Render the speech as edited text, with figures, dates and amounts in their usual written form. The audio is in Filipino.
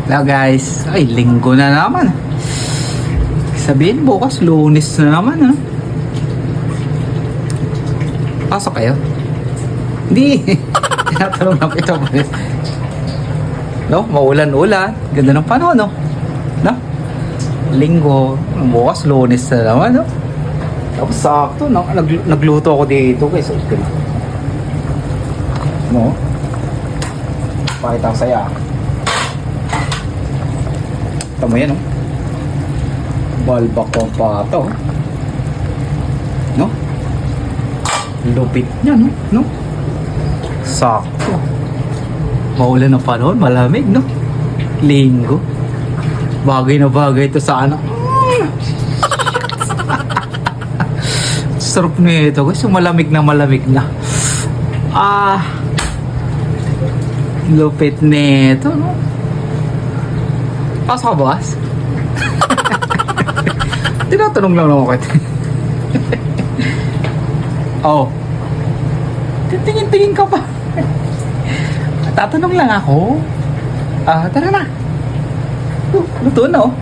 Hello guys, ay linggo na naman. Sabihin bukas Lunes na naman ha. Pasok kayo? Hindi. Tinatanong na kita ba? No, maulan-ulan. Ganda ng panahon no. No? Linggo, bukas Lunes na naman no. Tapos sakto no, nagluto ako dito guys. Okay na. No? Pakita ko saya. Tama yan, no? Balbak pa ito. No? Lupit niya, no? No? Sakto. Maulan ng panahon, malamig, no? Linggo. Bagay na bagay ito sa ano. Sarap nito, guys. Malamig na. Lupit nito, no? Pasok ka bukas? Tinatanong lang ako kita. Oh. Titingin-tingin ka pa. Tatanong lang ako. Tara na. Luto na oh.